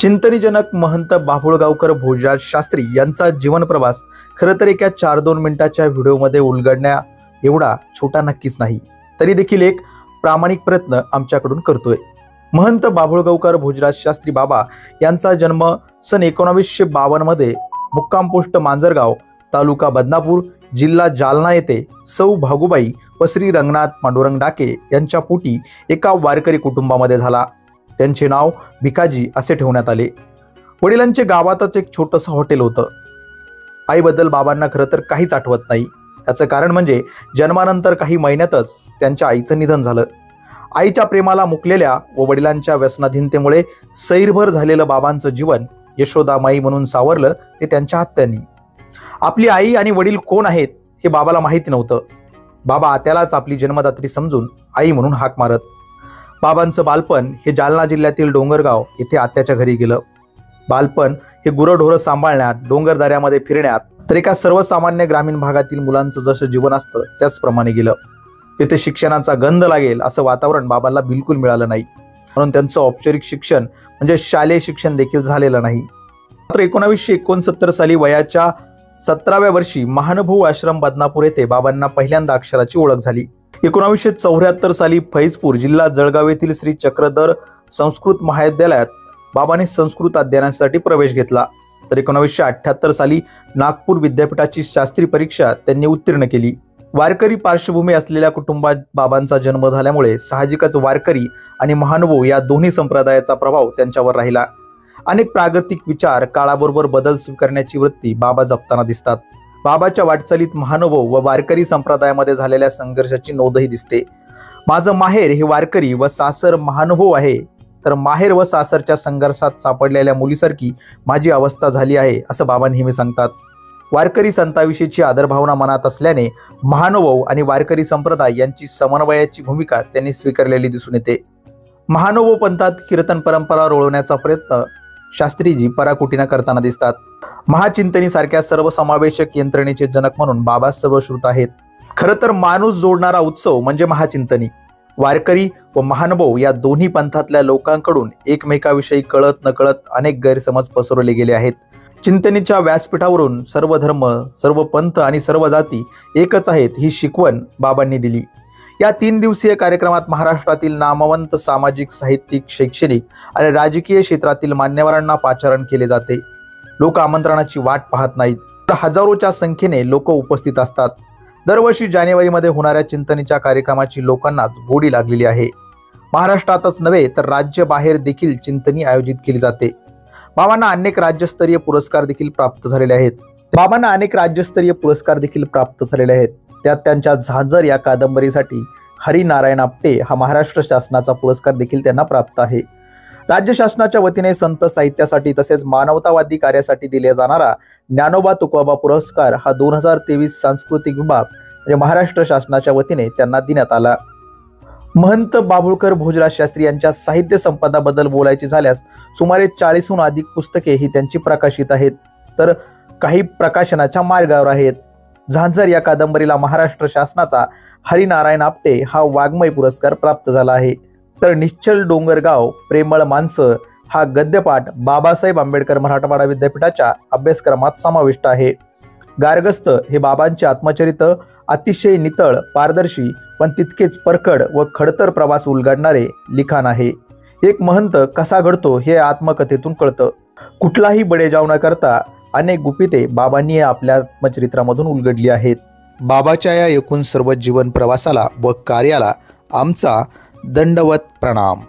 चिंतनीजनक महंत बाभुळगावकर भोजराज शास्त्री यांचा जीवन प्रवास खरं तर एका 4-2 मिनिटाच्या व्हिडिओमध्ये उलगडण्या एवढा छोटा नक्कीच नाही, तरी देखील एक प्रामाणिक प्रयत्न आमच्याकडून करतोय। महंत बाभुळगावकर भोजराज शास्त्री बाबा यांचा जन्म सन 1952 मध्ये मुक्काम पोस्ट मांजरगाव, तालुका बदनापूर, जिल्हा जालना येथे सौ भागुबाई व श्री रंगनाथ पांडुरंग डाके यांच्या पोटी एका वारकरी कुटुंबामध्ये झाला। त्यांचे नाव भिकाजी असे ठेवण्यात आले। वडिलांचे गावातच एक छोटंसं हॉटेल होतं। आईबद्दल बाबांना खरं तर काहीच आठवत नाही। याचं कारण म्हणजे जन्मानंतर काही महिन्यातच त्यांच्या आईचं निधन झालं। आईच्या प्रेमाला मुकलेल्या व वडिलांच्या व्यसनाधीनतेमुळे सैरभर झालेलं बाबांचं जीवन यशोदामाई म्हणून सावरलं ते त्यांच्या हत्यांनी। आपली आई आणि वडील कोण आहेत हे बाबाला माहिती नव्हतं। बाबा त्यालाच आपली जन्मदात्री समजून आई म्हणून हाक मारत। बाबांचं बालपण हे जालना जिल्ह्यातील डोंगरगाव येथे आत्याच्या घरी गेलं। बालपण हे गुरंढोरं सांभाळण्यात, डोंगरदऱ्यामध्ये फिरण्यात, तर एका सर्वसामान्य ग्रामीण भागातील मुलांचं जसं जीवन असतं त्याचप्रमाणे गेलं। तिथे शिक्षणाचा गंध लागेल असं वातावरण बाबांना बिलकुल मिळालं नाही, म्हणून त्यांचं औपचारिक शिक्षण म्हणजे शालेय शिक्षण देखील झालेलं नाही। मात्र 1969 साली वयाच्या 17व्या वर्षी महानुभव आश्रम बदनापूर येथे बाबांना पहिल्यांदा अक्षराची ओळख झाली। 1974 साली फैजपूर, जिल्हा जळगाव येथील श्री चक्रधर संस्कृत महाविद्यालयात बाबांनी संस्कृत अध्ययनासाठी प्रवेश घेतला। तर 1978 साली नागपूर विद्यापीठाची शास्त्री परीक्षा त्यांनी उत्तीर्ण केली। वारकरी पार्श्वभूमी असलेल्या कुटुंबात बाबांचा जन्म झाल्यामुळे साहजिकच वारकरी आणि महानुभव या दोन्ही संप्रदायाचा प्रभाव त्यांच्यावर राहिला। अनेक प्रागतिक विचार, काळाबरोबर बदल स्वीकारण्याची वृत्ती बाबा जपताना दिसतात। बाबाच्या वाटचालीत महानुभव व वारकरी संप्रदायामध्ये झालेल्या संघर्षाची नोंदही दिसते। माझं माहेर हे वारकरी व सासर महानुभव आहे, तर माहेर व सासरच्या संघर्षात सापडलेल्या मुलीसारखी माझी अवस्था झाली आहे असं बाबा नेहमी सांगतात। वारकरी संतांविषयीची आदरभावना मनात असल्याने महानुभव आणि वारकरी संप्रदाय यांची समन्वयाची भूमिका त्यांनी स्वीकारलेली दिसून येते। महानुभव पंथात कीर्तन परंपरा रोवण्याचा प्रयत्न शास्त्रीजी पराकोटीनं करताना दिसतात। महाचिंतनी सारख्या सर्वसमावेशक यंत्रणेचे जनक म्हणून बाबा सर्वश्रुत आहेत। खरं तर माणूस जोडणारा उत्सव म्हणजे महाचिंतनी। वारकरी व महानुभव या दोन्ही पंथातल्या लोकांकडून एकमेकाविषयी कळत नकळत अनेक गैरसमज पसरवले गेले आहेत। चिंतनीच्या व्यासपीठावरून सर्व धर्म, सर्व पंथ आणि सर्व जाती एकच आहेत ही शिकवण बाबांनी दिली। या 3 दिवसीय कार्यक्रमात महाराष्ट्रातील नामवंत सामाजिक, साहित्यिक, शैक्षणिक आणि राजकीय क्षेत्रातील मान्यवरांना पाचारण केले जाते। लोक आमंत्रणाची वाट पाहत नाहीत, तर हजारोच्या संख्येने लोक उपस्थित असतात। दरवर्षी जानेवारीमध्ये होणाऱ्या चिंतनीच्या कार्यक्रमाची लोकांनाच गोडी लागलेली आहे। महाराष्ट्रातच नव्हे तर राज्याबाहेर देखील चिंतनी आयोजित केली जाते। बाबांना अनेक राज्यस्तरीय पुरस्कार देखील प्राप्त झालेले आहेत। त्यात त्यांच्या झांझर या कादंबरीसाठी हरिनारायण आपटे हा महाराष्ट्र शासनाचा पुरस्कार देखील त्यांना प्राप्त आहे। राज्य शासनाच्या वतीने संत साहित्यासाठी तसेच मानवतावादी कार्यासाठी दिला जाणारा ज्ञानोबा तुकोबा पुरस्कार हा 2023 सांस्कृतिक विभाग म्हणजे महाराष्ट्र शासनाच्या वतीने त्यांना देण्यात आला। महंत बाभुळकर भोजराज शास्त्री यांच्या साहित्य संपदाबद्दल बोलायचे झाल्यास सुमारे 40हून अधिक पुस्तके ही त्यांची प्रकाशित आहेत, तर काही प्रकाशनाच्या मार्गावर आहेत। झांझर या कादंबरीला महाराष्ट्र शासनाचा हरिनारायण आपटे हा वाङ्मय पुरस्कार प्राप्त झाला आहे। तर निश्चल डोंगरगाव, प्रेमळ माणसं हा गद्यपाठ बाबासाहेब आंबेडकर मराठवाडा विद्यापीठाच्या अभ्यासक्रमात समाविष्ट आहे। गारगस्त हे बाबांचे आत्मचरित्र अतिशय नितळ, पारदर्शी पण तितकेच परखड व खडतर प्रवास उलगडणारे लिखाण आहे। एक महंत कसा घडतो हे आत्मकथेतून कळतं। कुठलाही बडेजाव न करता अनेक गुपिते बाबांनी आपल्या आत्मचरित्रामधून उलगडली आहेत। बाबाच्या या एकूण सर्व जीवन प्रवासाला व कार्याला आमचा दंडवत प्रणाम।